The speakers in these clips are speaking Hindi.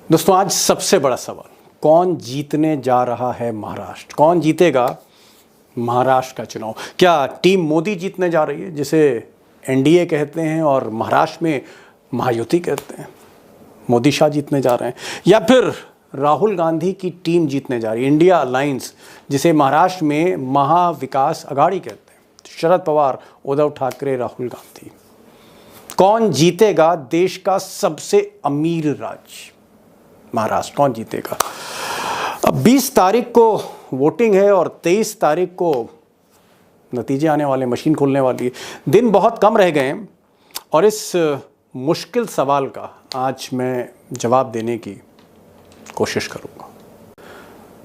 दोस्तों, आज सबसे बड़ा सवाल, कौन जीतने जा रहा है महाराष्ट्र? कौन जीतेगा महाराष्ट्र का चुनाव? क्या टीम मोदी जीतने जा रही है, जिसे एनडीए कहते हैं, और महाराष्ट्र में महायुति कहते हैं? मोदी शाह जीतने जा रहे हैं, या फिर राहुल गांधी की टीम जीतने जा रही है, इंडिया अलायंस, जिसे महाराष्ट्र में महाविकास अघाड़ी कहते हैं? शरद पवार, उद्धव ठाकरे, राहुल गांधी। कौन जीतेगा देश का सबसे अमीर राज्य महाराष्ट्र? कौन जीतेगा? अब 20 तारीख को वोटिंग है और 23 तारीख को नतीजे आने वाले, मशीन खुलने वाली है। दिन बहुत कम रह गए हैं और इस मुश्किल सवाल का आज मैं जवाब देने की कोशिश करूंगा।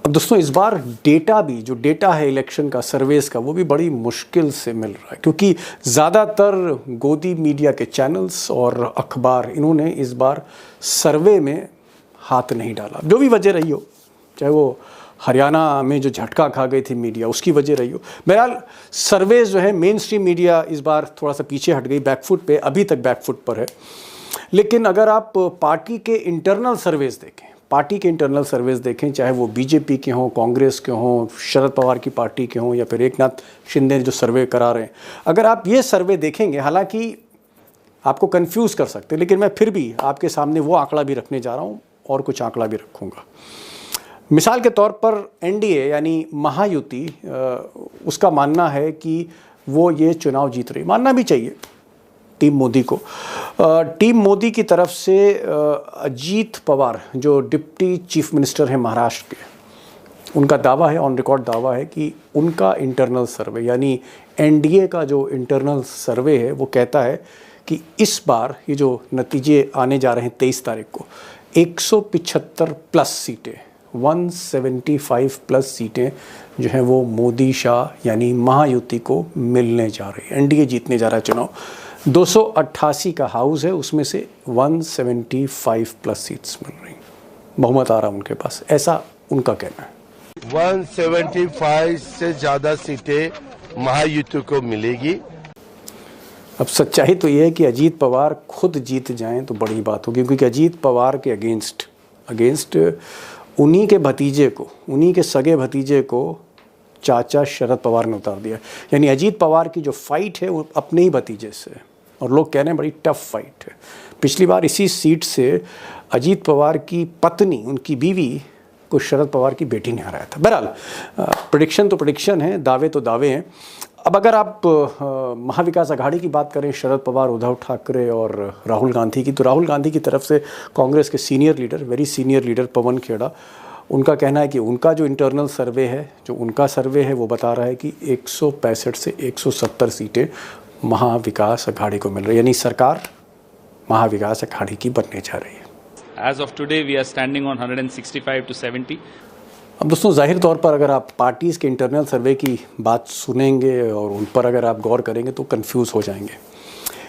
अब दोस्तों, इस बार डेटा भी, जो डेटा है इलेक्शन का, सर्वेस का, वो भी बड़ी मुश्किल से मिल रहा है, क्योंकि ज़्यादातर गोदी मीडिया के चैनल्स और अखबार, इन्होंने इस बार सर्वे में हाथ नहीं डाला। जो भी वजह रही हो, चाहे वो हरियाणा में जो झटका खा गई थी मीडिया, उसकी वजह रही हो, बहरहाल सर्वे जो है, मेन स्ट्रीम मीडिया इस बार थोड़ा सा पीछे हट गई, बैकफुट पे, अभी तक बैकफुट पर है। लेकिन अगर आप पार्टी के इंटरनल सर्वेस देखें, पार्टी के इंटरनल सर्वेस देखें, चाहे वो बीजेपी के हों, कांग्रेस के हों, शरद पवार की पार्टी के हों, या फिर एकनाथ शिंदे जो सर्वे करा रहे हैं, अगर आप ये सर्वे देखेंगे, हालांकि आपको कंफ्यूज कर सकते हैं, लेकिन मैं फिर भी आपके सामने वो आंकड़ा भी रखने जा रहा हूँ और कुछ आंकड़ा भी रखूँगा। मिसाल के तौर पर एनडीए यानी महायुति, उसका मानना है कि वो ये चुनाव जीत रही। मानना भी चाहिए टीम मोदी को। टीम मोदी की तरफ से अजीत पवार, जो डिप्टी चीफ मिनिस्टर हैं महाराष्ट्र के, उनका दावा है, ऑन रिकॉर्ड दावा है कि उनका इंटरनल सर्वे यानी एनडीए का जो इंटरनल सर्वे है, वो कहता है कि इस बार ये जो नतीजे आने जा रहे हैं 23 तारीख को, 175 प्लस सीटें, 175 प्लस सीटें जो हैं वो मोदी शाह यानी महायुति को मिलने जा रही है। एनडीए जीतने जा रहा है चुनाव। 288 का हाउस है, उसमें से 175 प्लस सीट्स मिल रही, बहुमत आ रहा उनके पास, ऐसा उनका कहना है। 175 से ज्यादा सीटें महायुति को मिलेगी। अब सच्चाई तो ये है कि अजीत पवार खुद जीत जाएं तो बड़ी बात होगी, क्योंकि अजीत पवार के अगेंस्ट उन्हीं के भतीजे को, उन्हीं के सगे भतीजे को चाचा शरद पवार ने उतार दिया। यानी अजीत पवार की जो फाइट है वो अपने ही भतीजे से है, और लोग कह रहे हैं बड़ी टफ फाइट है। पिछली बार इसी सीट से अजीत पवार की पत्नी, उनकी बीवी को शरद पवार की बेटी ने हराया था। बहरहाल प्रेडिक्शन तो प्रेडिक्शन है, दावे तो दावे हैं। अब अगर आप महाविकास अघाड़ी की बात करें, शरद पवार, उद्धव ठाकरे और राहुल गांधी की, तो राहुल गांधी की तरफ से कांग्रेस के senior leader, very senior leader Pawan Khera, उनका कहना है कि उनका जो इंटरनल सर्वे है, जो उनका सर्वे है, वो बता रहा है कि 165 से 170 सीटें महाविकास अघाड़ी को मिल रही है, यानी सरकार महाविकास अघाड़ी की बनने जा रही है। As of today, we are standing on 165 to 70. अब दोस्तों, जाहिर तौर पर अगर आप पार्टीज़ के इंटरनल सर्वे की बात सुनेंगे और उन पर अगर आप गौर करेंगे तो कंफ्यूज हो जाएंगे।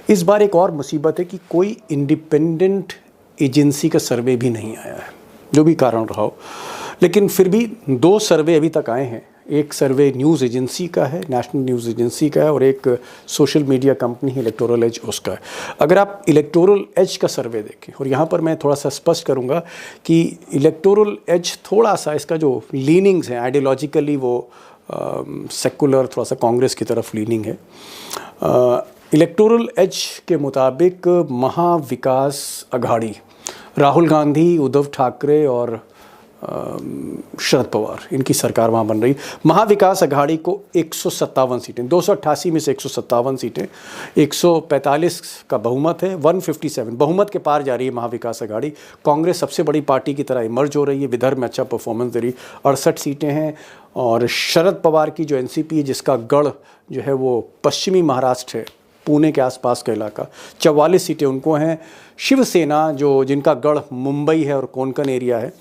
इस बार एक और मुसीबत है कि कोई इंडिपेंडेंट एजेंसी का सर्वे भी नहीं आया है, जो भी कारण रहा हो। लेकिन फिर भी 2 सर्वे अभी तक आए हैं। एक सर्वे न्यूज़ एजेंसी का है, नेशनल न्यूज़ एजेंसी का है, और एक सोशल मीडिया कंपनी है इलेक्टोरल एज, उसका है। अगर आप इलेक्टोरल एज का सर्वे देखें, और यहाँ पर मैं थोड़ा सा स्पष्ट करूँगा कि इलेक्टोरल एज थोड़ा सा, इसका जो लीनिंग्स हैं आइडियोलॉजिकली, वो सेकुलर, थोड़ा सा कांग्रेस की तरफ लीनिंग है। इलेक्टोरल एज के मुताबिक महाविकास अघाड़ी, राहुल गांधी, उद्धव ठाकरे और शरद पवार, इनकी सरकार वहाँ बन रही। महाविकास अघाड़ी को 157 सीटें, 288 में से 157 सीटें, 145 का बहुमत है, 157 बहुमत के पार जा रही है महाविकास अघाड़ी। कांग्रेस सबसे बड़ी पार्टी की तरह इमर्ज हो रही है, विदर्भ में अच्छा परफॉर्मेंस दे रही, 68 सीटें हैं। और शरद पवार की जो एनसीपी है, जिसका गढ़ जो है वो पश्चिमी महाराष्ट्र है, पुणे के आसपास का इलाका, 44 सीटें उनको हैं। शिवसेना, जो जिनका गढ़ मुंबई है और कोंकण एरिया है,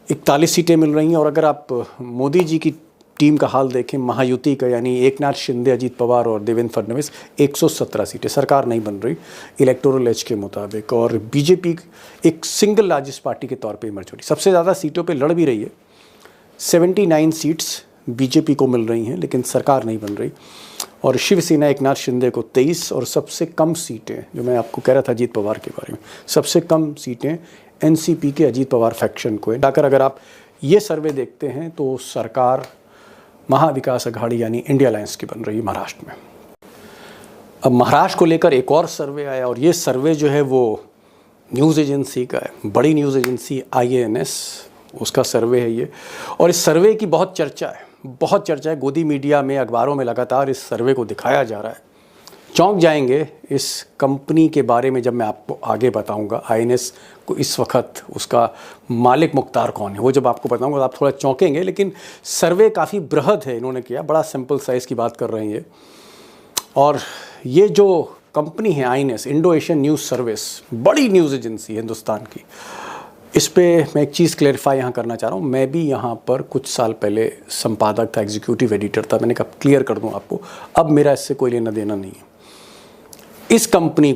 41 सीटें मिल रही हैं। और अगर आप मोदी जी की टीम का हाल देखें, महायुति का, यानी एकनाथ शिंदे, अजीत पवार और देवेंद्र फडणवीस, 117 सीटें, सरकार नहीं बन रही इलेक्टोरल एज के मुताबिक। और बीजेपी एक सिंगल लार्जेस्ट पार्टी के तौर पे इमर्ज हो रही, सबसे ज़्यादा सीटों पे लड़ भी रही है। 79 सीट्स बीजेपी को मिल रही हैं, लेकिन सरकार नहीं बन रही। और शिवसेना एकनाथ शिंदे को 23, और सबसे कम सीटें, जो मैं आपको कह रहा था अजीत पवार के बारे में, सबसे कम सीटें एनसीपी के अजीत पवार फैक्शन को डाकर अगर आप ये सर्वे देखते हैं तो सरकार महाविकास अघाड़ी यानी इंडिया अलायंस की बन रही है महाराष्ट्र में। अब महाराष्ट्र को लेकर एक और सर्वे आया और ये सर्वे जो है वो न्यूज़ एजेंसी का है, बड़ी न्यूज़ एजेंसी IANS उसका सर्वे है ये। और इस सर्वे की बहुत चर्चा है, गोदी मीडिया में, अखबारों में लगातार इस सर्वे को दिखाया जा रहा है। चौंक जाएंगे इस कंपनी के बारे में जब मैं आपको आगे बताऊंगा। IANS को इस वक्त उसका मालिक मुख्तार कौन है वो जब आपको बताऊंगा तो आप थोड़ा चौंकेंगे, लेकिन सर्वे काफ़ी बृहद है इन्होंने किया, बड़ा सिंपल साइज़ की बात कर रहे हैं ये। और ये जो कंपनी है IANS, Indo Asian news service, बड़ी न्यूज़ एजेंसी हिंदुस्तान की, इस पे मैं एक चीज़ क्लेरिफाई यहाँ करना चाह रहा हूँ। मैं भी यहाँ पर कुछ साल पहले संपादक था, एग्जीक्यूटिव एडिटर था। मैंने कहा क्लियर कर दूँ आपको, अब मेरा इससे कोई लेना देना नहीं है। इस कंपनी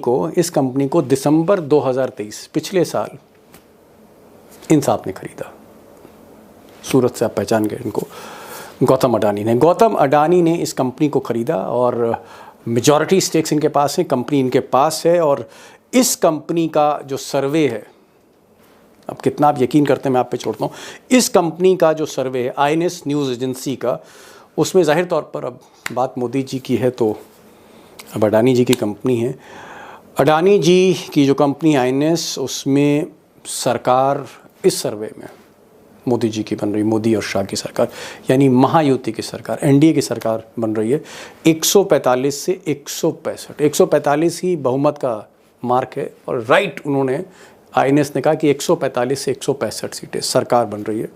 को दिसंबर 2023 पिछले साल इंसाफ ने खरीदा। सूरत से आप पहचान गए इनको, गौतम अडानी ने इस कंपनी को खरीदा और मेजॉरिटी स्टेक्स इनके पास है, कंपनी इनके पास है। और इस कंपनी का जो सर्वे है, अब कितना आप यकीन करते हैं मैं आप पे छोड़ता हूँ, इस कंपनी का जो सर्वे है IANS न्यूज़ एजेंसी का, उसमें जाहिर तौर पर अब बात मोदी जी की है तो अब अडानी जी की कंपनी है। अडानी जी की जो कंपनी IANS, उसमें सरकार इस सर्वे में मोदी जी की बन रही, मोदी और शाह की सरकार यानी महायुति की सरकार, NDA की सरकार बन रही है। 145 से 165, 145 ही बहुमत का मार्क है। और राइट उन्होंने IANS ने कहा कि 145 से 165 सीटें सरकार बन रही है।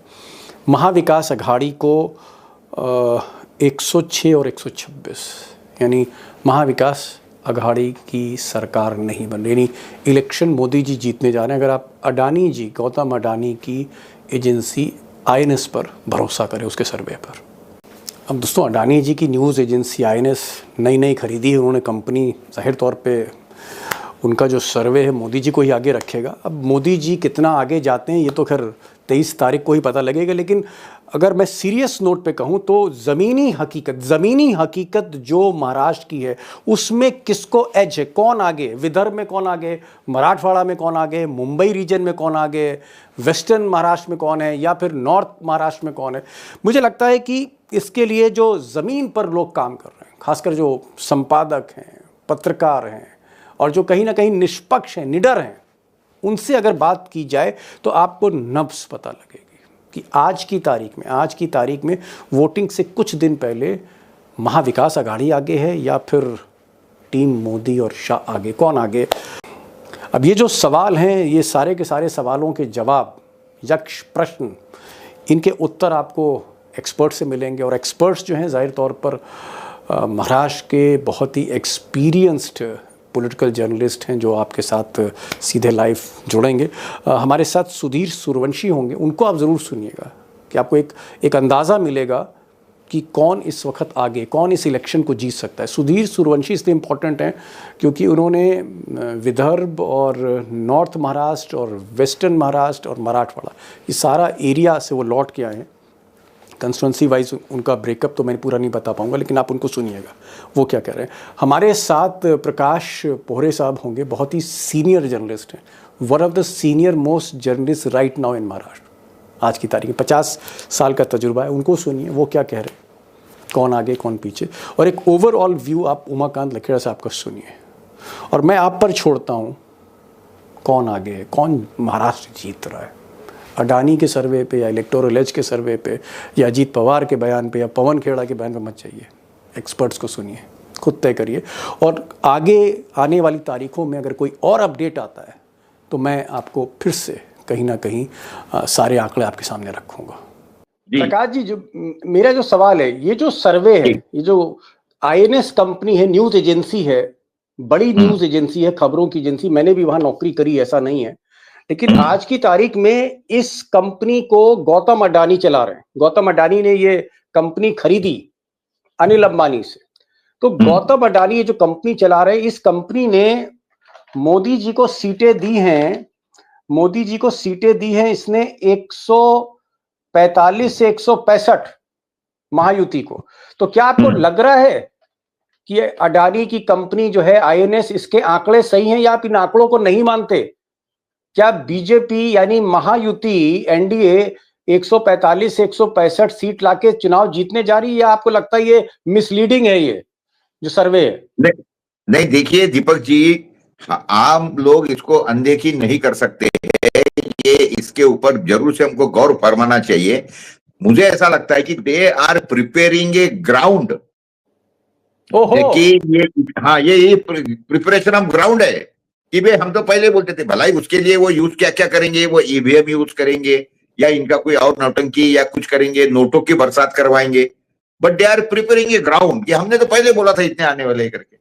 महाविकास अघाड़ी को 106 और 126 यानी महाविकास अघाड़ी की सरकार नहीं बन रही, यानी इलेक्शन मोदी जी जीतने जा रहे हैं। अगर आप अडानी जी, गौतम अडानी की एजेंसी IANS पर भरोसा करें उसके सर्वे पर। अब दोस्तों, अडानी जी की न्यूज़ एजेंसी IANS नई खरीदी है उन्होंने कंपनी, जाहिर तौर पे उनका जो सर्वे है मोदी जी को ही आगे रखेगा। अब मोदी जी कितना आगे जाते हैं ये तो खैर 23 तारीख को ही पता लगेगा, लेकिन अगर मैं सीरियस नोट पे कहूँ तो ज़मीनी हकीकत जो महाराष्ट्र की है उसमें किसको एज है, कौन आगे, विदर्भ में कौन आगे, मराठवाड़ा में कौन आगे, मुंबई रीजन में कौन आगे, वेस्टर्न महाराष्ट्र में कौन है, या फिर नॉर्थ महाराष्ट्र में कौन है। मुझे लगता है कि इसके लिए जो ज़मीन पर लोग काम कर रहे हैं, खासकर जो संपादक हैं, पत्रकार हैं और जो कहीं ना कहीं निष्पक्ष हैं, निडर हैं, उनसे अगर बात की जाए तो आपको नब्ज़ पता लगेगी कि आज की तारीख में वोटिंग से कुछ दिन पहले महाविकास अघाड़ी आगे है या फिर टीम मोदी और शाह आगे, कौन आगे। अब ये जो सवाल हैं, ये सारे के सारे सवालों के जवाब, यक्ष प्रश्न, इनके उत्तर आपको एक्सपर्ट से मिलेंगे। और एक्सपर्ट्स जो हैं जाहिर तौर पर महाराष्ट्र के बहुत ही एक्सपीरियंस्ड पॉलिटिकल जर्नलिस्ट हैं जो आपके साथ सीधे लाइव जुड़ेंगे। हमारे साथ सुधीर सूर्यवंशी होंगे, उनको आप ज़रूर सुनिएगा कि आपको एक अंदाज़ा मिलेगा कि कौन इस वक्त आगे, कौन इस इलेक्शन को जीत सकता है। सुधीर सूर्यवंशी इसलिए इम्पॉर्टेंट हैं क्योंकि उन्होंने विदर्भ और नॉर्थ महाराष्ट्र और वेस्टर्न महाराष्ट्र और मराठवाड़ा, ये सारा एरिया से वो लौट के आए हैं। कंस्टिट्यूंसी वाइज उनका ब्रेकअप तो मैं पूरा नहीं बता पाऊंगा, लेकिन आप उनको सुनिएगा वो क्या कह रहे हैं। हमारे साथ प्रकाश पोहरे साहब होंगे, बहुत ही सीनियर जर्नलिस्ट हैं, one of the senior most journalist right now in Maharashtra. आज की तारीख में 50 साल का तजुर्बा है, उनको सुनिए वो क्या कह रहे हैं, कौन आगे कौन पीछे। और एक ओवरऑल व्यू आप उमाकांत लखेड़ा साहब का सुनिए। और मैं आप पर छोड़ता हूँ कौन आगे है, कौन महाराष्ट्र जीत रहा है, अडानी के सर्वे पे या इलेक्टोरल एज के सर्वे पे या अजीत पवार के बयान पे या पवन खेड़ा के बयान पे मत चाहिए। एक्सपर्ट्स को सुनिए, खुद तय करिए। और आगे आने वाली तारीखों में अगर कोई और अपडेट आता है तो मैं आपको फिर से कहीं ना कहीं सारे आंकड़े आपके सामने रखूंगा। प्रकाश जी, जो मेरा जो सवाल है, ये जो सर्वे है, ये जो IANS कंपनी है, न्यूज एजेंसी है, बड़ी न्यूज एजेंसी है, खबरों की एजेंसी, मैंने भी वहां नौकरी करी, ऐसा नहीं है, लेकिन आज की तारीख में इस कंपनी को गौतम अडानी चला रहे हैं। गौतम अडानी ने ये कंपनी खरीदी अनिल अंबानी से। तो गौतम अडानी ये जो कंपनी चला रहे हैं, इस कंपनी ने मोदी जी को सीटें दी हैं, इसने 145 से 165 महायुति को। तो क्या आपको लग रहा है कि ये अडानी की कंपनी जो है IANS, इसके आंकड़े सही हैं या आप इन आंकड़ों को नहीं मानते? क्या बीजेपी यानी महायुति एनडीए 145 से 165 सीट लाके चुनाव जीतने जा रही है, या आपको लगता है ये मिसलीडिंग है, ये जो सर्वे है? नहीं नहीं, देखिए दीपक जी, आम लोग इसको अनदेखी नहीं कर सकते हैं। ये इसके ऊपर जरूर से हमको गौर फरमाना चाहिए। मुझे ऐसा लगता है कि they are preparing a ground, कि ये, हाँ, ये प्रिपरेशन ऑफ ग्राउंड है कि भाई हम तो पहले बोलते थे भलाई उसके लिए वो यूज क्या क्या करेंगे, वो ईवीएम यूज करेंगे या इनका कोई और नौटंकी या कुछ करेंगे, नोटों की बरसात करवाएंगे, but they are preparing a ground कि हमने तो पहले बोला था इतने आने वाले करके।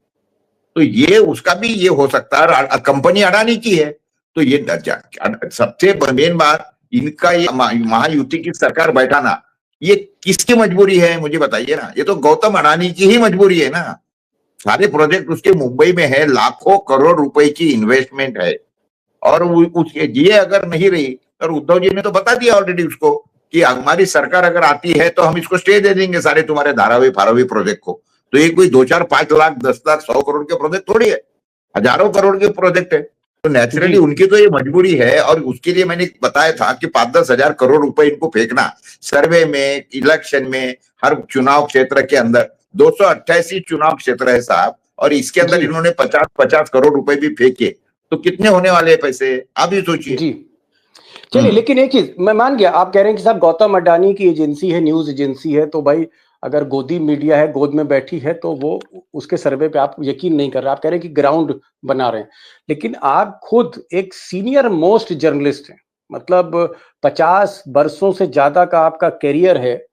तो ये उसका भी ये हो सकता है, कंपनी अडानी की है, तो ये सबसे मेन बात, इनका ये महायुति की सरकार बैठाना ये किसकी मजबूरी है मुझे बताइए ना। ये तो गौतम अडानी की ही मजबूरी है ना। सारे प्रोजेक्ट उसके मुंबई में है, लाखों करोड़ रुपए की इन्वेस्टमेंट है, और उसके ये अगर नहीं रही, और उद्धव जी ने तो बता दिया ऑलरेडी उसको कि हमारी सरकार अगर आती है तो हम इसको स्टे दे देंगे सारे तुम्हारे धारावी फारावी प्रोजेक्ट को। तो ये कोई 2, 4, 5 लाख 10 लाख 100 करोड़ के प्रोजेक्ट थोड़ी है, हजारों करोड़ के प्रोजेक्ट है। तो नेचुरली उनकी तो ये मजबूरी है, और उसके लिए मैंने बताया था कि 5-10 हजार करोड़ रुपए इनको फेंकना सर्वे में, इलेक्शन में, हर चुनाव क्षेत्र के अंदर 288 चुनाव क्षेत्र है साहब, और इसके अंदर इन्होंने 50-50 करोड़ रुपए भी फेंके, तो कितने होने वाले हैं पैसे, आप ये सोचिए जी। चलिए, लेकिन एक चीज मैं मान गया, आप कह रहे हैं कि साहब गौतम अडानी की एजेंसी है, न्यूज एजेंसी है, तो भाई अगर गोदी मीडिया है, गोद में बैठी है, तो वो उसके सर्वे पे आप यकीन नहीं कर रहे, आप कह रहे हैं कि ग्राउंड बना रहे हैं। लेकिन आप खुद एक सीनियर मोस्ट जर्नलिस्ट हैं, मतलब 50 वर्षों से ज्यादा का आपका करियर है,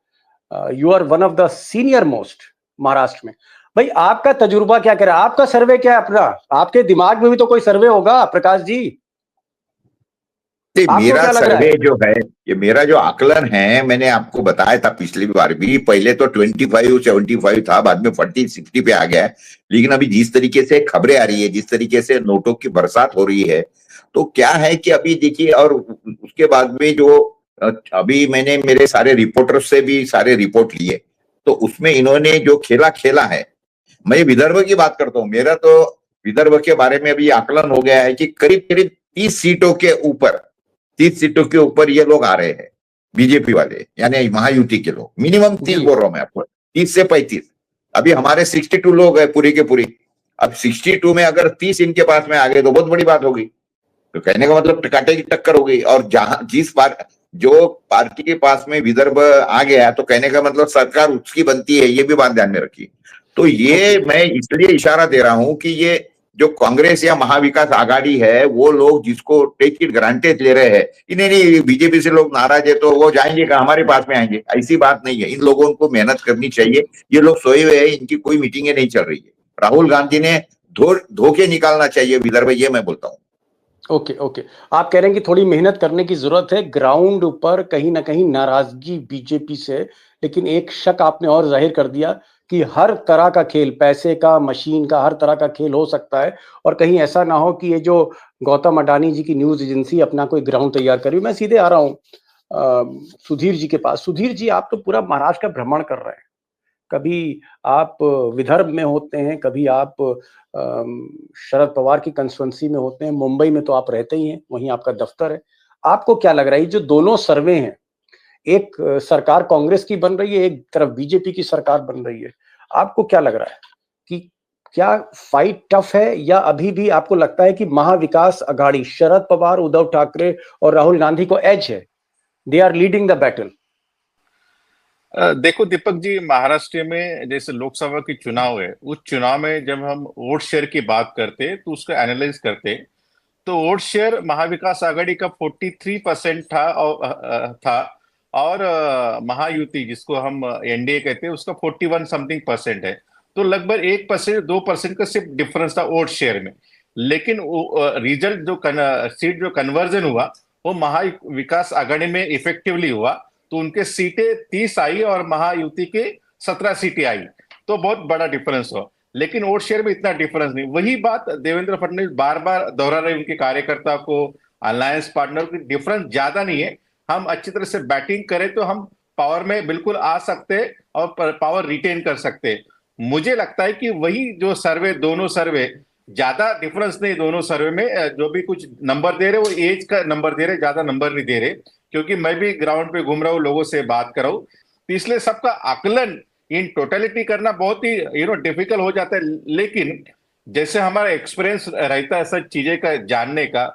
you are one of the senior most Maharashtra में। भाई आपका तजुर्बा क्या कह रहा है, आपका सर्वे क्या है अपना, आपके दिमाग में भी तो कोई सर्वे होगा प्रकाश जी। मेरा सर्वे जो है, ये मेरा जो आकलन है, मैंने आपको बताया था पिछली बार भी, पहले तो 25-75 था, बाद में 40-60 पे आ गया है। लेकिन अभी जिस तरीके से खबरें आ रही है, जिस तरीके से नोटों की बरसात हो रही है, तो क्या है कि अभी देखिए, और उसके बाद में जो अभी मैंने मेरे सारे रिपोर्टर से भी सारे रिपोर्ट लिए, तो उसमें इन्होंने जो खेला है, मैं विदर्भ की बात करता हूँ, मेरा तो विदर्भ के बारे में अभी आकलन हो गया है कि करीब करीब 30 सीटों के ऊपर, 30 सीटों के ऊपर ये लोग आ रहे हैं, बीजेपी वाले यानी महायुति के लोग। मिनिमम 30 बोल रहा हूं मैं आपको, 30 से 35। अभी हमारे 62 लोग हैं पूरी के पूरी। अब 62 में अगर 30 इनके पास में आ गए तो बहुत बड़ी बात होगी। तो कहने का मतलब कांटे की टक्कर हो गई। और जहां जिस बार जो पार्टी के पास में विदर्भ आ गया, तो कहने का मतलब सरकार उसकी बनती है, ये भी बात ध्यान में रखिए। तो ये मैं इसलिए इशारा दे रहा हूं कि ये जो कांग्रेस या महाविकास आघाड़ी है, वो लोग जिसको टेक इट ग्रांटेड ले रहे हैं, इन्हें नहीं, बीजेपी से लोग नाराज है तो वो जाएंगे कहा, हमारे पास में आएंगे, ऐसी बात नहीं है। इन लोगों को मेहनत करनी चाहिए। ये लोग सोए हुए हैं, इनकी कोई मीटिंगें नहीं चल रही है। राहुल गांधी ने धोखे निकालना चाहिए विदर्भ, ये मैं बोलता हूँ। ओके, आप कह रहे हैं कि थोड़ी मेहनत करने की जरूरत है, ग्राउंड पर कहीं ना कहीं नाराजगी बीजेपी से। लेकिन एक शक आपने और जाहिर कर दिया कि हर तरह का खेल, पैसे का, मशीन का, हर तरह का खेल हो सकता है, और कहीं ऐसा ना हो कि ये जो गौतम अडानी जी की न्यूज एजेंसी अपना कोई ग्राउंड तैयार करी। मैं सीधे आ रहा हूँ सुधीर जी के पास। सुधीर जी, आप तो पूरा महाराष्ट्र का भ्रमण कर रहे हैं, कभी आप विदर्भ में होते हैं, कभी आप शरद पवार की कंस्टिट्यूंसी में होते हैं, मुंबई में तो आप रहते ही हैं, वहीं आपका दफ्तर है। आपको क्या लग रहा है, जो दोनों सर्वे हैं, एक सरकार कांग्रेस की बन रही है, एक तरफ बीजेपी की सरकार बन रही है, आपको क्या लग रहा है कि क्या फाइट टफ है, या अभी भी आपको लगता है कि महाविकास आघाड़ी, शरद पवार, उद्धव ठाकरे और राहुल गांधी को एज है, they are leading the battle? देखो दीपक जी, महाराष्ट्र में जैसे लोकसभा की चुनाव है, उस चुनाव में जब हम वोट शेयर की बात करते तो उसको एनालाइज करते, तो वोट शेयर महाविकास आघाड़ी का 43% और महायुति जिसको हम एनडीए कहते हैं उसका 41 समथिंग परसेंट है। तो लगभग 1% 2% का सिर्फ डिफरेंस था वोट शेयर में। लेकिन रिजल्ट जो सीट जो कन्वर्जन हुआ वो महाविकास आघाड़ी में इफेक्टिवली हुआ, तो उनके सीटें 30 आई और महायुति के 17 सीटें आई, तो बहुत बड़ा डिफरेंस हुआ। लेकिन वोट शेयर में इतना डिफरेंस नहीं। वही बात देवेंद्र फडणवीस बार बार दोहरा रहे, उनके कार्यकर्ता को, अलायंस पार्टनर की, डिफरेंस ज्यादा नहीं है। हम अच्छी तरह से बैटिंग करें तो हम पावर में बिल्कुल आ सकते और पावर रिटेन कर सकते। मुझे लगता है कि वही जो सर्वे, दोनों सर्वे ज्यादा डिफरेंस नहीं दोनों सर्वे में। जो भी कुछ नंबर दे रहे वो एज का नंबर दे रहे, ज्यादा नंबर नहीं दे रहे, क्योंकि मैं भी ग्राउंड पे घूम रहा हूँ, लोगों से बात कर रहा हूँ, तो इसलिए सबका आकलन इन टोटलिटी करना बहुत ही डिफिकल्ट हो जाता है। लेकिन जैसे हमारा एक्सपीरियंस रहता है सब चीजें का जानने का,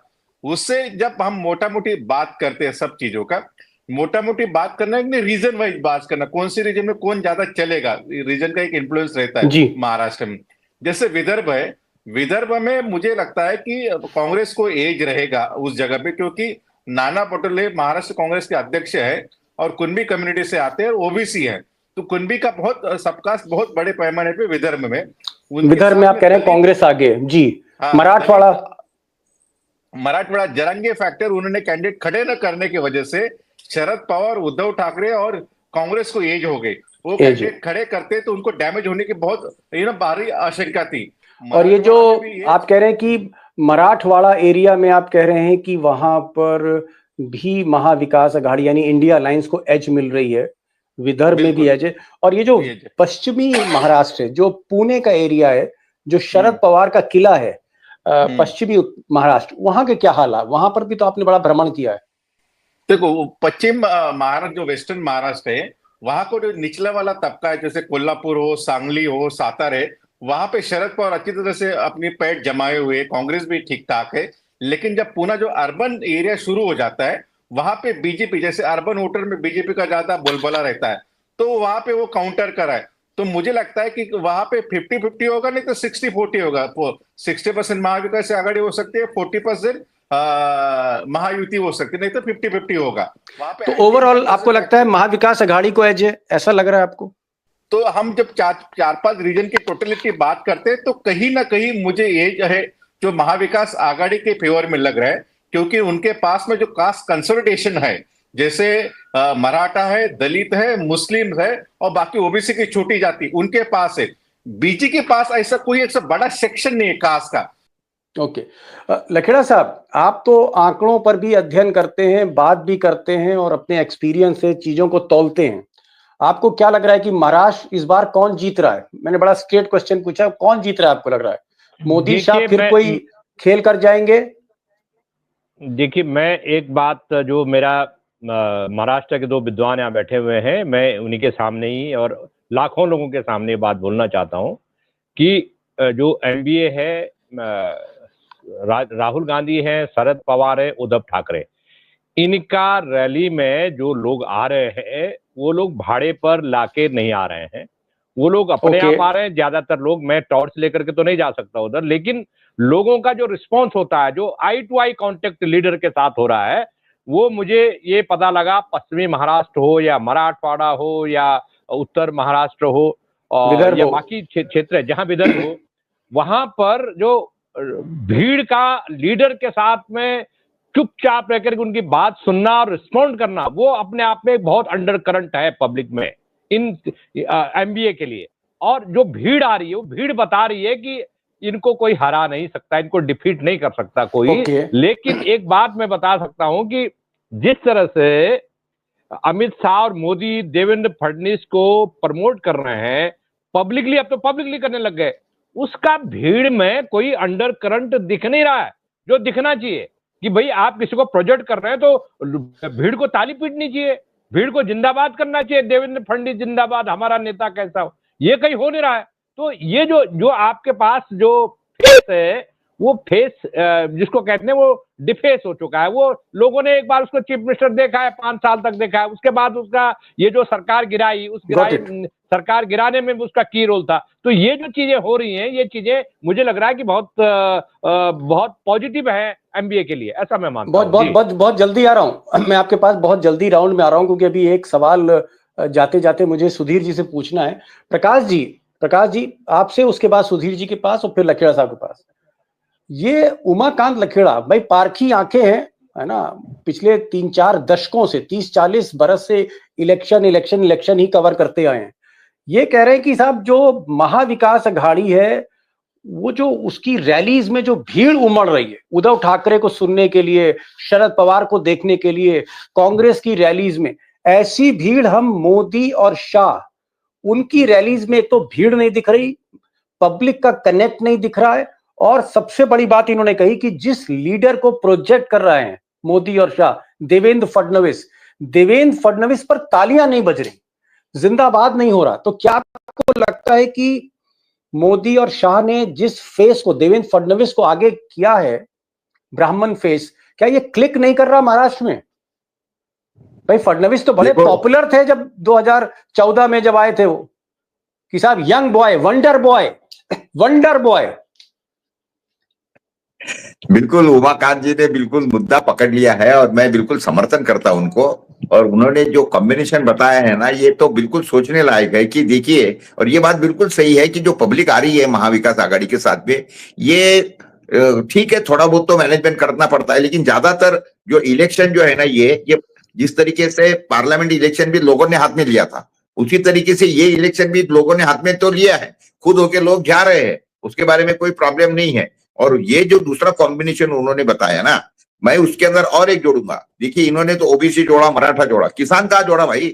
उससे जब हम मोटा मोटी बात करते हैं सब चीजों का, मोटा मोटी बात करना है, रीजन वाइज बात करना, कौन सी रीजन में कौन ज्यादा चलेगा, रीजन का एक इन्फ्लुएंस रहता जी। है महाराष्ट्र में। जैसे विदर्भ है, विदर्भ में मुझे लगता है कि कांग्रेस को एज रहेगा उस जगह पे, क्योंकि नाना पटोले महाराष्ट्र कांग्रेस के अध्यक्ष है और कुणबी कम्युनिटी से आते हैं और ओबीसी है, तो कुणबी का बहुत सबका बहुत बड़े पैमाने पे विदर्भ में, विदर्भ में आप कह रहे हैं कांग्रेस आगे जी। हाँ, मराठवाड़ा जरंगे फैक्टर उन्होंने कैंडिडेट खड़े न करने की वजह से शरद पवार, उद्धव ठाकरे और कांग्रेस को एज हो गई। वो कैंडिडेट खड़े करते तो उनको डैमेज होने की बहुत भारी आशंका थी। और ये जो आप कह रहे हैं कि मराठवाड़ा एरिया में आप कह रहे हैं कि वहां पर भी महाविकास अघाड़ी यानी इंडिया अलायंस को एज मिल रही है, विदर्भ में भी एज है। और ये जो पश्चिमी महाराष्ट्र है, जो पुणे का एरिया है, जो शरद पवार का किला है, पश्चिमी महाराष्ट्र, वहां के क्या हाल है? वहां पर भी तो आपने बड़ा भ्रमण किया है। देखो पश्चिम महाराष्ट्र, जो वेस्टर्न महाराष्ट्र है, वहां को जो निचला वाला तबका है, जैसे कोल्हापुर हो, सांगली हो, सातारा है, वहां पे शरद पवार अच्छी तरह से अपनी पैठ जमाए हुए, कांग्रेस भी ठीक ठाक है। लेकिन जब पुणे जो अर्बन एरिया शुरू हो जाता है, वहां पे बीजेपी, जैसे अर्बन वोटर में बीजेपी का ज्यादा बोलबाला रहता है, तो वहां पे वो काउंटर कराए। तो मुझे लगता है कि वहां पे 50-50 होगा, नहीं तो 60-40 होगा। 60% महाविकास से आघाड़ी हो सकती है, 40% महायुति हो सकती है, नहीं तो 50-50 होगा वहां पे। तो ओवरऑल आपको लगता है महाविकास अघाड़ी को एज है, ऐसा लग रहा है आपको? तो हम जब चार पांच रीजन की टोटलिटी बात करते हैं, तो कहीं ना कहीं मुझे ये है जो महाविकास आघाड़ी के फेवर में लग रहा है, क्योंकि उनके पास में जो कास्ट कंसोलिडेशन है, जैसे मराठा है, दलित है, मुस्लिम है और बाकी ओबीसी की छोटी जाति, उनके पास है। बीजेपी के पास ऐसा कोई एक बड़ा सेक्शन नहीं है कास्ट का। ओके लखेड़ा साहब, आप तो आंकड़ों पर भी अध्ययन करते हैं, बात भी करते हैं और अपने एक्सपीरियंस से चीजों को तौलते हैं। आपको क्या लग रहा है कि महाराष्ट्र इस बार कौन जीत रहा है? मैंने बड़ा स्ट्रेट क्वेश्चन पूछा, कौन जीत रहा है आपको लग रहा है? मोदी शाह फिर कोई खेल कर जाएंगे? देखिए, मैं एक बात, जो मेरा महाराष्ट्र के दो विद्वान यहाँ बैठे हुए हैं, मैं उन्हीं के सामने ही और लाखों लोगों के सामने बात बोलना चाहता हूँ कि जो एमबीए है, राहुल गांधी है, शरद पवार है, उद्धव ठाकरे, इनका रैली में जो लोग आ रहे हैं, वो लोग भाड़े पर लाके नहीं आ रहे हैं, वो लोग अपने आप आ रहे हैं। ज्यादातर लोग, मैं टॉर्च लेकर के तो नहीं जा सकता उधर, लेकिन लोगों का जो रिस्पॉन्स होता है, जो आई टू आई कांटेक्ट लीडर के साथ हो रहा है, वो मुझे ये पता लगा, पश्चिमी महाराष्ट्र हो या मराठवाड़ा हो या उत्तर महाराष्ट्र हो और या बाकी क्षेत्र है जहां विदर्भ हो, वहां पर जो भीड़ का लीडर के साथ में चुपचाप रहकर उनकी बात सुनना और रिस्पॉन्ड करना, वो अपने आप में बहुत अंडर करंट है पब्लिक में इन एमबीए के लिए। और जो भीड़ आ रही है, वो भीड़ बता रही है कि इनको कोई हरा नहीं सकता, इनको डिफीट नहीं कर सकता कोई। लेकिन एक बात मैं बता सकता हूं कि जिस तरह से अमित शाह और मोदी देवेंद्र फडणवीस को प्रमोट कर रहे हैं पब्लिकली, अब तो पब्लिकली करने लग गए, उसका भीड़ में कोई अंडर करंट दिख नहीं रहा है जो दिखना चाहिए। कि भाई आप किसी को प्रोजेक्ट कर रहे हैं तो भीड़ को ताली पीटनी चाहिए, भीड़ को जिंदाबाद करना चाहिए, देवेंद्र फडणवीस जिंदाबाद, हमारा नेता कैसा हो, ये कहीं हो नहीं रहा है। तो ये जो आपके पास जो फेस है, वो फेस जिसको कहते हैं वो डिफेस हो चुका है। वो लोगों ने एक बार उसको चीफ मिनिस्टर देखा है, 5 साल तक देखा है, उसके बाद उसका ये जो सरकार गिराई, उस सरकार गिराने में भी उसका की रोल था। तो ये जो चीजें हो रही हैं, ये चीजें मुझे लग रहा है कि बहुत पॉजिटिव है एमबीए के लिए, ऐसा मैं मानता हूं। बहुत जल्दी आ रहा हूं मैं आपके पास, बहुत जल्दी राउंड में आ रहा हूं, क्योंकि अभी एक सवाल जाते जाते मुझे सुधीर जी से पूछना है। प्रकाश जी आपसे, उसके बाद सुधीर जी के पास और फिर लखेड़ा साहब के पास। ये उमाकांत लखेड़ा भाई पारखी आंखें हैं, है ना, पिछले 3-4 दशकों से, 30-40 बरस से इलेक्शन ही कवर करते आए हैं। ये कह रहे हैं कि साहब जो महाविकास अघाड़ी है, वो जो उसकी रैलीज में जो भीड़ उमड़ रही है, उद्धव ठाकरे को सुनने के लिए, शरद पवार को देखने के लिए, कांग्रेस की रैलीज में, ऐसी भीड़ हम मोदी और शाह, उनकी रैलीज में एक तो भीड़ नहीं दिख रही, पब्लिक का कनेक्ट नहीं दिख रहा है, और सबसे बड़ी बात इन्होंने कही कि जिस लीडर को प्रोजेक्ट कर रहे हैं मोदी और शाह, देवेंद्र फडणवीस पर तालियां नहीं बज रही, जिंदाबाद नहीं हो रहा। तो क्या आपको लगता है कि मोदी और शाह ने जिस फेस को देवेंद्र फडणवीस को आगे किया है, ब्राह्मण फेस, क्या ये क्लिक नहीं कर रहा महाराष्ट्र में? भाई फडणवीस तो बड़े पॉपुलर थे जब 2014 में जब आए थे वो, कि साहब यंग बॉय, वंडर बॉय। बिल्कुल उमाकांत जी ने बिल्कुल मुद्दा पकड़ लिया है और मैं बिल्कुल समर्थन करता हूं उनको। और उन्होंने जो कॉम्बिनेशन बताया है ना, ये तो बिल्कुल सोचने लायक है कि देखिए, और ये बात बिल्कुल सही है कि जो पब्लिक आ रही है महाविकास आघाड़ी के साथ में, ये ठीक है, थोड़ा बहुत तो मैनेजमेंट करना पड़ता है, लेकिन ज्यादातर जो इलेक्शन जो है ना, ये जिस तरीके से पार्लियामेंट इलेक्शन भी लोगों ने हाथ में लिया था, उसी तरीके से ये इलेक्शन भी लोगों ने हाथ में तो लिया है, खुद होके लोग जा रहे हैं, उसके बारे में कोई प्रॉब्लम नहीं है। और ये जो दूसरा कॉम्बिनेशन उन्होंने बताया ना, मैं उसके अंदर और एक जोड़ूंगा। देखिए, इन्होंने तो ओबीसी जोड़ा, मराठा जोड़ा, किसान का जोड़ा भाई।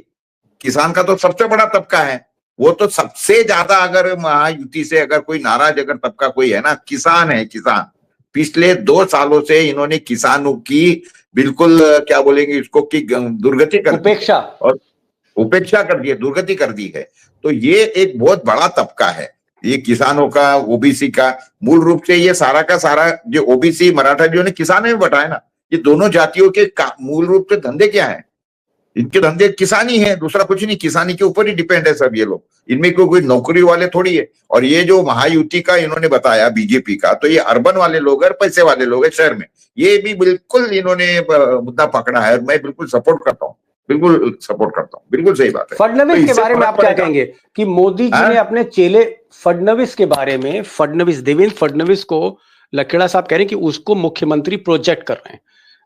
किसान का तो सबसे बड़ा तबका है, वो तो सबसे ज्यादा, अगर महायुति से अगर कोई नाराज अगर तबका कोई है ना, किसान है। किसान पिछले 2 सालों से इन्होंने किसानों की बिल्कुल क्या बोलेंगे इसको, कि दुर्गति कर उपेक्षा कर दी है, दुर्गति कर दी है। तो ये एक बहुत बड़ा तबका है, ये किसानों का, ओबीसी का। मूल रूप से ये सारा का सारा जो ओबीसी मराठा जो ने किसान में बटाया ना, ये दोनों जातियों के मूल रूप से धंधे क्या है? इनके धंधे किसानी है, दूसरा कुछ नहीं। किसानी के ऊपर ही डिपेंड है सब ये लोग, इनमें कोई नौकरी वाले थोड़ी है। और ये जो महायुति का इन्होंने बताया बीजेपी का, तो ये अर्बन वाले लोग है, पैसे वाले लोग है शहर में, ये भी बिल्कुल इन्होंने मुद्दा पकड़ा है और मैं बिल्कुल सपोर्ट करता हूँ, बिल्कुल सपोर्ट करता हूँ, बिल्कुल सही बात है। फडणवीस के बारे में आप क्या कहेंगे कि मोदी जी ने अपने चेले फडणवीस के बारे में, देवेंद्र फडणवीस को लखेड़ा साहब कह रहे हैं कि उसको मुख्यमंत्री प्रोजेक्ट कर रहे हैं,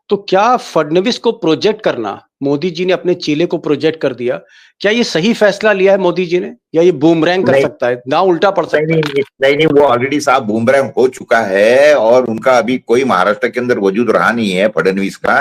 तो क्या फडणवीस को प्रोजेक्ट करना, मोदी जी ने अपने चेले को प्रोजेक्ट कर दिया, क्या ये सही फैसला लिया है मोदी जी ने, या ये बूमरैंग कर सकता है, ना उल्टा पड़ सकता है? नहीं, वो ऑलरेडी साहब बूमरैंग हो चुका है और उनका अभी कोई महाराष्ट्र के अंदर वजूद रहा नहीं है फडणवीस का।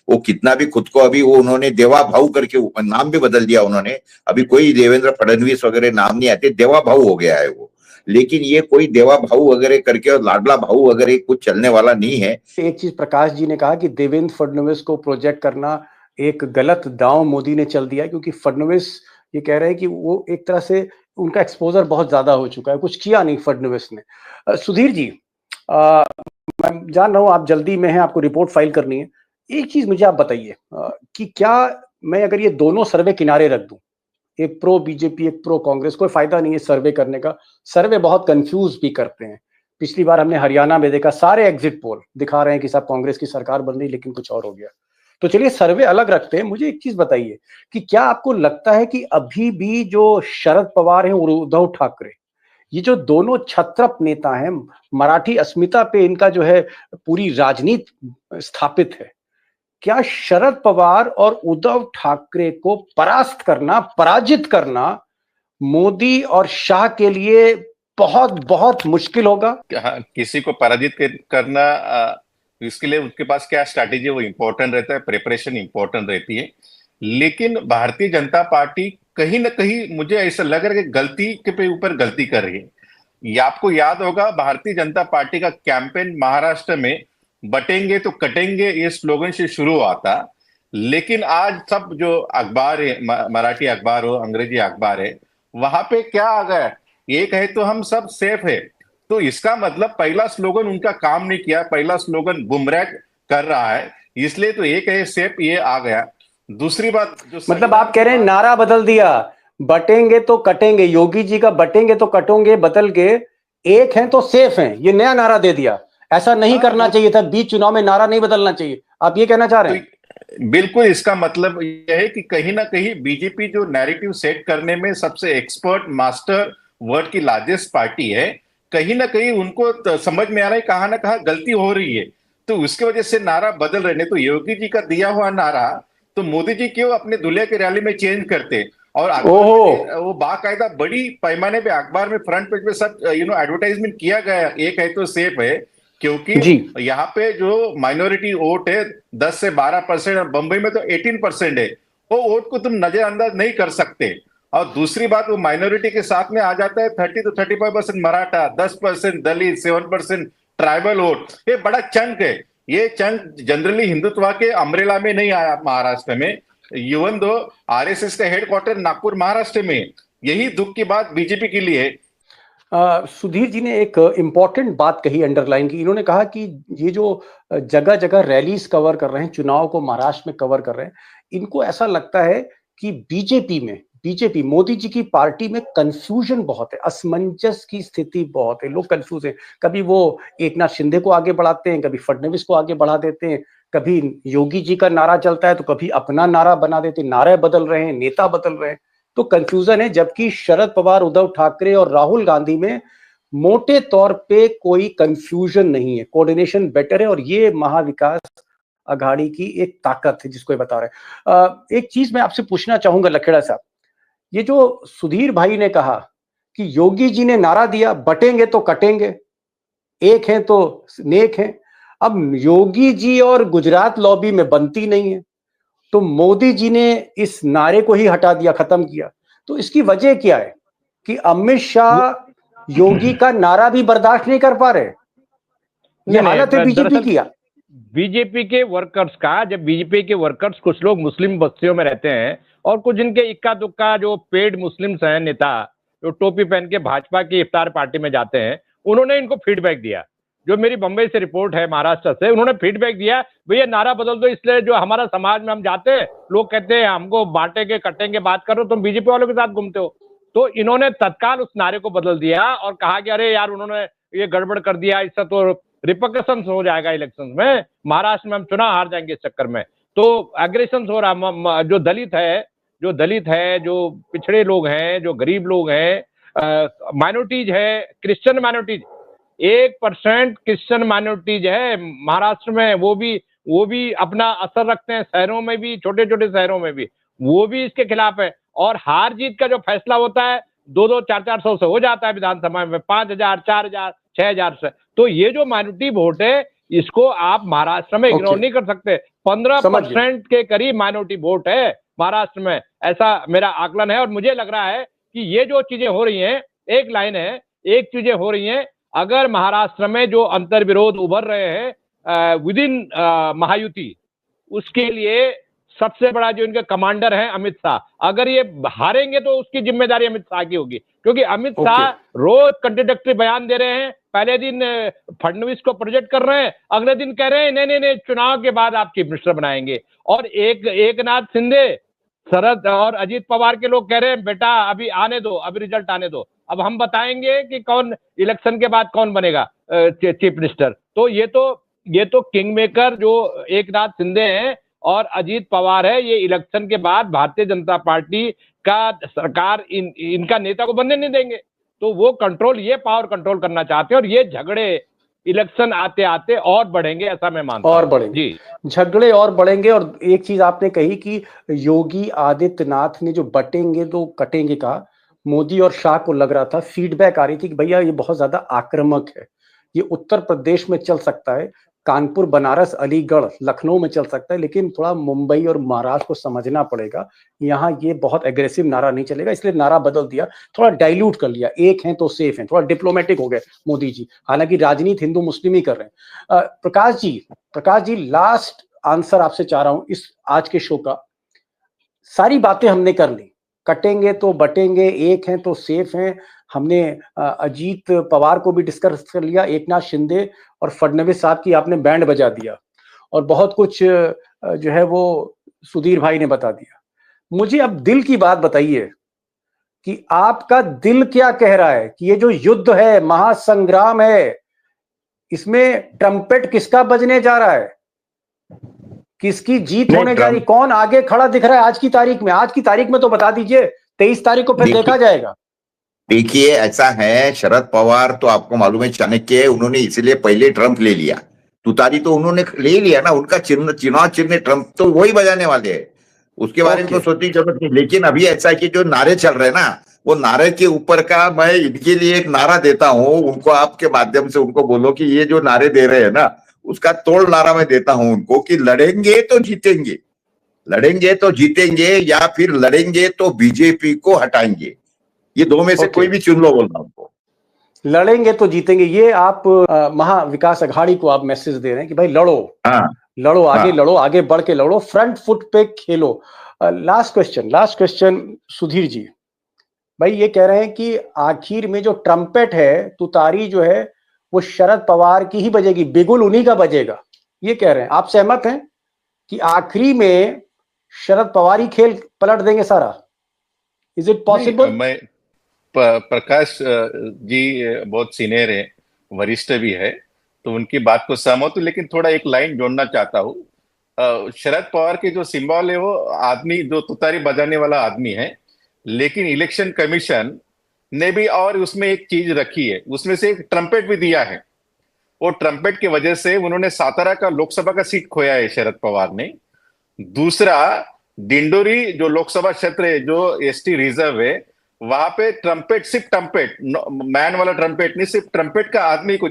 वो कितना भी खुद को अभी वो उन्होंने देवा भाऊ करके नाम भी बदल दिया उन्होंने, अभी कोई देवेंद्र फडणवीस वगैरह नाम नहीं आते, देवा भाऊ हो गया है वो। लेकिन ये कोई देवा भाऊ वगैरह करके और लाडला भाऊ वगैरह कुछ चलने वाला नहीं है। एक चीज प्रकाश जी ने कहा कि देवेंद्र फडणवीस को प्रोजेक्ट करना एक गलत दांव मोदी ने चल दिया, क्योंकि फडणवीस ये कह रहे हैं कि वो एक तरह से उनका एक्सपोजर बहुत ज्यादा हो चुका है, कुछ किया नहीं फडणवीस ने। सुधीर जी, मैं जान रहा हूं आप जल्दी में हैं, आपको रिपोर्ट फाइल करनी है। एक चीज मुझे आप बताइए कि क्या मैं अगर ये दोनों सर्वे किनारे रख दूं, एक प्रो बीजेपी एक प्रो कांग्रेस, कोई फायदा नहीं है सर्वे करने का, सर्वे बहुत कंफ्यूज भी करते हैं। पिछली बार हमने हरियाणा में देखा, सारे एग्जिट पोल दिखा रहे हैं कि साहब कांग्रेस की सरकार बन रही, लेकिन कुछ और हो गया। तो चलिए सर्वे अलग रखते हैं। मुझे एक चीज बताइए कि क्या आपको लगता है कि अभी भी जो शरद पवार हैं और उद्धव ठाकरे, ये जो दोनों छत्रप नेता हैं, मराठी अस्मिता पे इनका जो है पूरी राजनीति स्थापित है, क्या शरद पवार और उद्धव ठाकरे को पराजित करना मोदी और शाह के लिए बहुत बहुत मुश्किल होगा? किसी को पराजित करना, इसके लिए उनके पास क्या स्ट्रैटेजी, वो इंपॉर्टेंट रहता है, प्रिपरेशन इंपॉर्टेंट रहती है। लेकिन भारतीय जनता पार्टी कहीं ना कहीं मुझे ऐसा लग रहा है कि गलती के ऊपर गलती कर रही है। ये आपको याद होगा, भारतीय जनता पार्टी का कैंपेन महाराष्ट्र में बटेंगे तो कटेंगे ये स्लोगन से शुरू हुआ था। लेकिन आज सब जो अखबार है, मराठी अखबार हो, अंग्रेजी अखबार है, वहां पे क्या आ गया, एक है तो हम सब सेफ है। तो इसका मतलब पहला स्लोगन उनका काम नहीं किया, पहला स्लोगन बुमरैंग कर रहा है, इसलिए तो एक है सेफ, ये आ गया। दूसरी बात जो मतलब आप कह रहे हैं नारा बदल दिया, बटेंगे तो कटेंगे, योगी जी का बटेंगे तो कटोंगे बदल के एक हैं तो सेफ हैं, ये नया नारा दे दिया। ऐसा नहीं करना चाहिए था, बीच चुनाव में नारा नहीं बदलना चाहिए, आप ये कहना चाह रहे हैं? बिल्कुल, इसका मतलब यह है कि कहीं ना कहीं बीजेपी जो नैरेटिव सेट करने में सबसे एक्सपर्ट, मास्टर वर्ड की लार्जेस्ट पार्टी है, कहीं ना कहीं उनको समझ में आ रहा है कहां ना कहां गलती हो रही है, तो उसकी वजह से नारा बदल रहे। तो योगी जी का दिया हुआ नारा तो मोदी जी क्यों अपने दूल्हे की रैली में चेंज करते? और वो बाकायदा बड़ी पैमाने पे अखबार में फ्रंट पेज पे सब एडवर्टाइजमेंट किया गया, एक है तो सेफ है, क्योंकि यहाँ पे जो माइनॉरिटी वोट है 10 से 12%, और बंबई में तो 18% है, वो वोट को तुम नजरअंदाज नहीं कर सकते। और दूसरी बात, वो माइनॉरिटी के साथ में आ जाता है 30 to 35% Maratha, 10% Dalit, 7% tribal vote, ये बड़ा चंक है। ये चंक जनरली हिंदुत्व के अम्ब्रेला में नहीं आया महाराष्ट्र में, इवन दो आरएसएस का हेडक्वार्टर नागपुर महाराष्ट्र में है। यही दुख की बात बीजेपी के लिए है। सुधीर जी ने एक इम्पॉर्टेंट बात कही, अंडरलाइन की। इन्होंने कहा कि ये जो जगह जगह रैलीज कवर कर रहे हैं, चुनाव को महाराष्ट्र में कवर कर रहे हैं, इनको ऐसा लगता है कि बीजेपी मोदी जी की पार्टी में कंफ्यूजन बहुत है, असमंजस की स्थिति बहुत है, लोग कंफ्यूज हैं। कभी वो एकनाथ शिंदे को आगे बढ़ाते हैं, कभी फडणवीस को आगे बढ़ा देते हैं, कभी योगी जी का नारा चलता है तो कभी अपना नारा बना देते हैं, नारे बदल रहे हैं, नेता बदल रहे हैं, तो कंफ्यूजन है। जबकि शरद पवार, उद्धव ठाकरे और राहुल गांधी में मोटे तौर पे कोई कंफ्यूजन नहीं है, कोऑर्डिनेशन बेटर है, और ये महाविकास अघाड़ी की एक ताकत है जिसको ये बता रहे हैं। एक चीज मैं आपसे पूछना चाहूंगा लखेड़ा साहब, ये जो सुधीर भाई ने कहा कि योगी जी ने नारा दिया बटेंगे तो कटेंगे, एक हैं तो नेक हैं, अब योगी जी और गुजरात लॉबी में बनती नहीं है, तो मोदी जी ने इस नारे को ही हटा दिया, खत्म किया। तो इसकी वजह क्या है कि अमित शाह योगी का नारा भी बर्दाश्त नहीं कर पा रहे? ये हालत है बीजेपी की। बीजेपी के वर्कर्स का, जब बीजेपी के वर्कर्स, कुछ लोग मुस्लिम बस्तियों में रहते हैं और कुछ इनके इक्का दुक्का जो पेड मुस्लिम्स हैं नेता, जो टोपी पहन के भाजपा की इफ्तार पार्टी में जाते हैं, उन्होंने इनको फीडबैक दिया। जो मेरी बंबई से रिपोर्ट है, महाराष्ट्र से, उन्होंने फीडबैक दिया, भैया नारा बदल दो, इसलिए जो हमारा समाज में हम जाते हैं, लोग कहते हैं हमको बांटेंगे कटेंगे बात करो, तुम बीजेपी वालों के साथ घूमते हो। तो इन्होंने तत्काल उस नारे को बदल दिया और कहा कि अरे यार उन्होंने ये गड़बड़ कर दिया, इससे तो रिपरकशंस हो जाएगा इलेक्शन में, महाराष्ट्र में हम चुनाव हार जाएंगे इस चक्कर में। तो एग्रेशन हो रहा। जो दलित है, जो पिछड़े लोग हैं, जो गरीब लोग हैं, माइनॉरिटीज है, क्रिश्चियन माइनॉरिटीज, 1% क्रिश्चियन माइनॉरिटीज है महाराष्ट्र में, वो भी अपना असर रखते हैं, शहरों में भी, छोटे छोटे शहरों में भी, वो भी इसके खिलाफ है। और हार जीत का जो फैसला होता है 2-2, 4-400 से हो जाता है विधानसभा में, 5,000, 4,000, 6,000 से। तो ये जो माइनॉरिटी वोट है, इसको आप महाराष्ट्र में इग्नोर नहीं कर सकते। 15% के करीब माइनॉरिटी वोट है महाराष्ट्र में, ऐसा मेरा आकलन है। और मुझे लग रहा है कि ये जो चीजें हो रही हैं, एक चीजें हो रही हैं, अगर महाराष्ट्र में जो अंतर्विरोध उभर रहे हैं विद इन महायुति, उसके लिए सबसे बड़ा जो इनके कमांडर हैं अमित शाह, अगर ये हारेंगे तो उसकी जिम्मेदारी अमित शाह की होगी, क्योंकि अमित शाह रोज कंट्राडिक्टरी बयान दे रहे हैं। पहले दिन फडणवीस को प्रोजेक्ट कर रहे हैं, अगले दिन कह रहे हैं नहीं चुनाव के बाद आप चीफ मिनिस्टर बनाएंगे। और एकनाथ शिंदे, शरद और अजीत पवार के लोग कह रहे हैं बेटा अभी आने दो, अभी रिजल्ट आने दो, अब हम बताएंगे कि कौन इलेक्शन के बाद कौन बनेगा चीफ मिनिस्टर। तो ये तो किंग मेकर जो एकनाथ शिंदे हैं और अजीत पवार है, ये इलेक्शन के बाद भारतीय जनता पार्टी का सरकार इनका नेता को बनने नहीं देंगे। तो वो ये पावर कंट्रोल करना चाहते हैं, और ये झगड़े इलेक्शन आते आते और बढ़ेंगे, ऐसा मैं मानता हूं। और बढ़ेंगे जी, झगड़े और बढ़ेंगे। और एक चीज आपने कही कि योगी आदित्यनाथ ने जो बटेंगे तो कटेंगे कहा, मोदी और शाह को लग रहा था, फीडबैक आ रही थी कि भैया ये बहुत ज्यादा आक्रामक है, ये उत्तर प्रदेश में चल सकता है, कानपुर, बनारस, अलीगढ़, लखनऊ में चल सकता है, लेकिन थोड़ा मुंबई और महाराष्ट्र को समझना पड़ेगा, यहाँ ये बहुत एग्रेसिव नारा नहीं चलेगा, इसलिए नारा बदल दिया, थोड़ा डाइल्यूट कर लिया, एक हैं तो सेफ हैं, थोड़ा डिप्लोमेटिक हो गए मोदी जी। हालांकि राजनीति हिंदू मुस्लिम ही कर रहे हैं। प्रकाश जी लास्ट आंसर आपसे चाह रहा हूं इस आज के शो का। सारी बातें हमने कर ली, कटेंगे तो बटेंगे, एक हैं तो सेफ हैं, हमने अजीत पवार को भी डिस्कस कर लिया, एकनाथ शिंदे और फडणवीस साहब की आपने बैंड बजा दिया, और बहुत कुछ जो है वो सुधीर भाई ने बता दिया। मुझे अब दिल की बात बताइए कि आपका दिल क्या कह रहा है कि ये जो युद्ध है, महासंग्राम है, इसमें ट्रम्पेट किसका बजने जा रहा है, किसकी जीत होने जा रही, कौन आगे खड़ा दिख रहा है आज की तारीख में? आज की तारीख में तो बता दीजिए, 23 तारीख को फिर देखा जाएगा। देखिए ऐसा है, शरद पवार तो आपको मालूम है चाणक्य है, उन्होंने इसलिए पहले ट्रंप ले लिया, तुतारी तो उन्होंने ले लिया ना, उनका चुनाव चिन्ह ट्रंप, तो वही बजाने वाले हैं, उसके बारे में तो सोचने की जरूरत नहीं। लेकिन अभी ऐसा है कि जो नारे चल रहे हैं ना, वो नारे के ऊपर का मैं इनके लिए एक नारा देता हूं, उनको आपके माध्यम से उनको बोलो कि ये जो नारे दे रहे हैं ना, उसका तोड़ नारा मैं देता हूं उनको कि लड़ेंगे तो जीतेंगे, लड़ेंगे तो जीतेंगे, या फिर लड़ेंगे तो बीजेपी को हटाएंगे, ये दो में से कोई भी चुन लो, बोल रहा हूं उनको। लड़ेंगे तो जीतेंगे, ये आप महाविकास अघाड़ी को आप मैसेज दे रहे हैं कि भाई लड़ो, हाँ लड़ो आगे, हाँ। लड़ो आगे, बढ़ के लड़ो, फ्रंट फुट पे खेलो। लास्ट क्वेश्चन सुधीर जी, भाई ये कह रहे हैं कि आखिर में जो ट्रम्पेट है, तुतारी जो है वो शरद पवार की ही बजेगी, बिगुल उन्हीं का बजेगा, ये कह रहे हैं। आप सहमत हैं कि आखिरी में शरद पवार ही खेल पलट देंगे सारा? Is it possible? मैं प्रकाश जी बहुत सीनियर है, वरिष्ठ भी है, तो उनकी बात को सहमत हूं, लेकिन थोड़ा एक लाइन जोड़ना चाहता हूं। शरद पवार के जो सिंबल है वो आदमी जो तुतारी बजाने वाला आदमी है, लेकिन इलेक्शन कमीशन ने भी और उसमें एक चीज रखी है, उसमें से एक ट्रम्पेट भी दिया है। वो ट्रम्पेट की वजह से उन्होंने सातारा का लोकसभा का सीट खोया है शरद पवार ने। दूसरा, डिंडोरी जो लोकसभा क्षेत्र है जो एसटी रिजर्व है, वहां पे ट्रम्पेट, सिर्फ ट्रम्पेट, मैन वाला ट्रम्पेट नहीं, सिर्फ ट्रम्पेट का आदमी को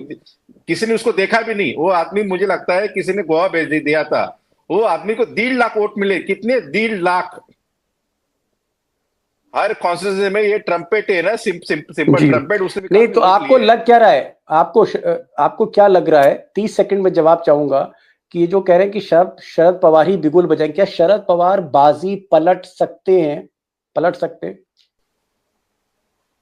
किसी ने उसको देखा भी नहीं। वो आदमी मुझे लगता है किसी ने गोवा भेज दिया था। वो आदमी को 1.5 लाख वोट मिले। कितने? 1.5 लाख। हर कॉन्स्टिट्यूंसी में ये ट्रम्पेट है ना, सिंपल ट्रम्पेट, उससे भी नहीं तो आपको लग क्या रहा है, आपको क्या लग रहा है? 30 सेकंड में जवाब चाहूंगा कि ये जो कह रहे हैं कि शरद पवार ही बिगुल बजाएंगे, क्या शरद पवार बाजी पलट सकते हैं? पलट सकते हैं?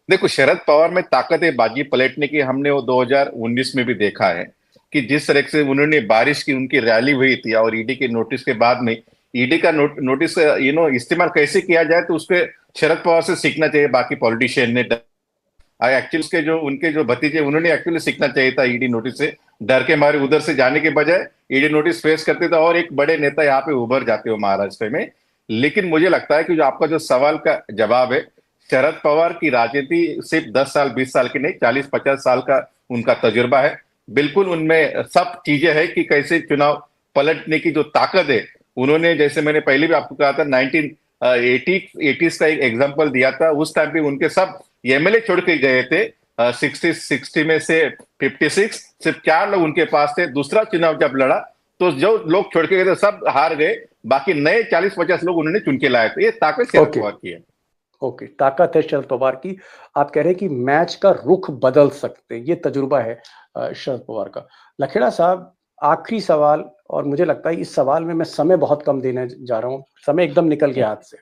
देखो, शरद पवार में ताकत है बाजी पलटने की। हमने वो 2019 में भी देखा है कि जिस तरह से उन्होंने बारिश की उनकी रैली हुई थी, और ईडी के नोटिस के बाद में ईडी का नोटिस इस्तेमाल कैसे किया जाए, तो उसके शरद पवार से सीखना चाहिए बाकी पॉलिटिशियन ने। एक्चुअली उसके जो उनके जो भतीजे, उन्होंने एक्चुअली सीखना चाहिए था ईडी नोटिस से। डर के मारे उधर से जाने के बजाय ईडी नोटिस फेस करते थे और एक बड़े नेता यहाँ पे उभर जाते हो महाराष्ट्र में। लेकिन मुझे लगता है कि जो आपका जो सवाल का जवाब है, शरद पवार की राजनीति सिर्फ 10 साल 20 साल की नहीं, 40-50 साल का उनका तजुर्बा है। बिल्कुल उनमें सब चीजें हैं कि कैसे चुनाव पलटने की जो ताकत है। उन्होंने, जैसे मैंने पहले भी आपको कहा था, 1980s का एक एग्जाम्पल दिया था। उस टाइम पे उनके सब एमएलए छोड़ के गए थे। 60 में से 56 सिर्फ 4 लोग उनके पास थे। दूसरा चुनाव जब लड़ा तो जो लोग छोड़ के गए थे सब हार गए, बाकी नए 40-50 लोग उन्होंने चुन के लाए थे। ये ताकत शरद पवार की है। ओके, ताकत है शरद पवार की। आप कह रहे हैं कि मैच का रुख बदल सकते हैं, ये तजुर्बा है शरद पवार का। लखेड़ा साहब, आखिरी सवाल, और मुझे लगता है इस सवाल में मैं समय बहुत कम देने जा रहा हूं, समय एकदम निकल गया हाथ से।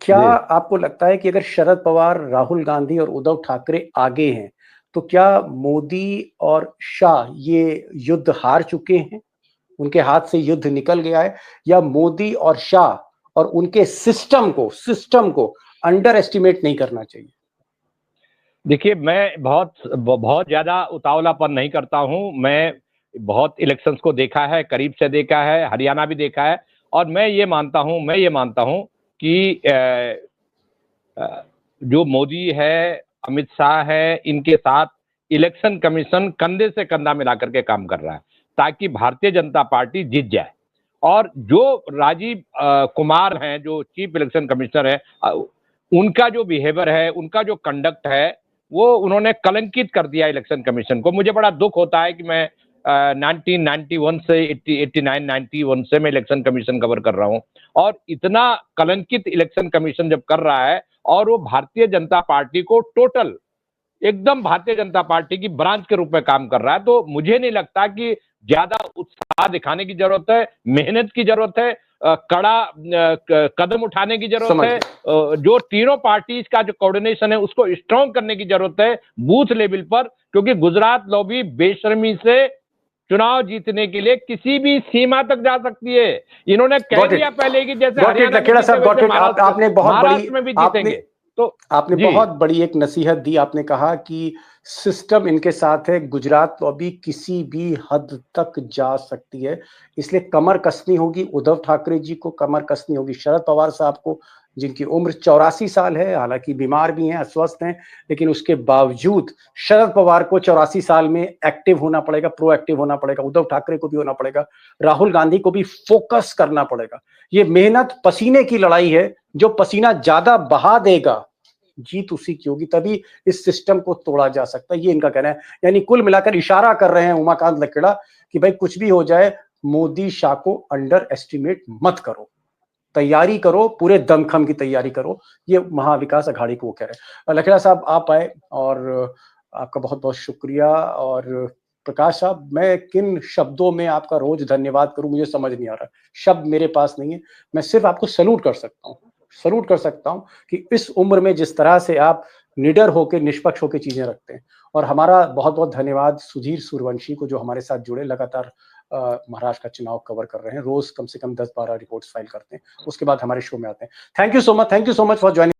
क्या आपको लगता है कि अगर शरद पवार, राहुल गांधी और उद्धव ठाकरे आगे हैं, तो क्या मोदी और शाह ये युद्ध हार चुके हैं, उनके हाथ से युद्ध निकल गया है, या मोदी और शाह और उनके सिस्टम को अंडर एस्टिमेट नहीं करना चाहिए? देखिए, मैं बहुत ज्यादा उतावलापन नहीं करता हूं। मैं बहुत इलेक्शंस को देखा है, करीब से देखा है, हरियाणा भी देखा है, और मैं ये मानता हूं कि जो मोदी है, अमित शाह है, इनके साथ इलेक्शन कमीशन कंधे से कंधा मिलाकर के काम कर रहा है ताकि भारतीय जनता पार्टी जीत जाए। और जो राजीव कुमार हैं, जो चीफ इलेक्शन कमिश्नर है, उनका जो बिहेवियर है, उनका जो कंडक्ट है, वो उन्होंने कलंकित कर दिया इलेक्शन कमीशन को। मुझे बड़ा दुख होता है कि मैं 1991 से 89-91 से मैं इलेक्शन कमीशन कवर कर रहा हूं, और इतना कलंकित इलेक्शन कमीशन जब कर रहा है, और वो भारतीय जनता पार्टी को टोटल एकदम भारतीय जनता पार्टी की ब्रांच के रूप में काम कर रहा है, तो मुझे नहीं लगता कि ज्यादा उत्साह दिखाने की जरूरत है। मेहनत की जरूरत है, कड़ा कदम उठाने की जरूरत है। जो तीनों पार्टीज का जो कोऑर्डिनेशन है उसको स्ट्रॉन्ग करने की जरूरत है बूथ लेवल पर, क्योंकि गुजरात लॉबी बेशर्मी से चुनाव जीतने के लिए किसी भी सीमा तक जा सकती है। इन्होंने कह दिया पहले कि जैसे महाराष्ट्र में भी जीतेंगे। तो आपने बहुत बड़ी एक नसीहत दी। आपने कहा कि सिस्टम इनके साथ है, गुजरात लॉबी किसी भी हद तक जा सकती है, इसलिए कमर कसनी होगी उद्धव ठाकरे जी को, कमर कसनी होगी शरद पवार साहब को, जिनकी उम्र 84 साल है, हालांकि बीमार भी हैं, अस्वस्थ हैं, लेकिन उसके बावजूद शरद पवार को 84 साल में एक्टिव होना पड़ेगा, प्रोएक्टिव होना पड़ेगा। उद्धव ठाकरे को भी होना पड़ेगा, राहुल गांधी को भी फोकस करना पड़ेगा। ये मेहनत पसीने की लड़ाई है, जो पसीना ज्यादा बहा देगा जीत उसी की होगी, तभी इस सिस्टम को तोड़ा जा सकता है, ये इनका कहना है। यानी कुल मिलाकर इशारा कर रहे हैं उमाकांत लखेड़ा कि भाई कुछ भी हो जाए, मोदी शाह को अंडर एस्टिमेट मत करो, तैयारी करो, पूरे दमखम की तैयारी करो। ये महाविकास अघाड़ी को वो कह रहे हैं। लखेड़ा साहब, आप आए और आपका बहुत बहुत शुक्रिया। और प्रकाश साहब, मैं किन शब्दों में आपका रोज धन्यवाद करूं मुझे समझ नहीं आ रहा, शब्द मेरे पास नहीं है। मैं सिर्फ आपको सैल्यूट कर सकता हूं कि इस उम्र में जिस तरह से आप निडर होकर, निष्पक्ष होकर चीजें रखते हैं। और हमारा बहुत बहुत धन्यवाद सुधीर सूर्यवंशी को, जो हमारे साथ जुड़े, लगातार महाराष्ट्र का चुनाव कवर कर रहे हैं, रोज कम से कम 10-12 रिपोर्ट्स फाइल करते हैं, उसके बाद हमारे शो में आते हैं। Thank you so much for joining.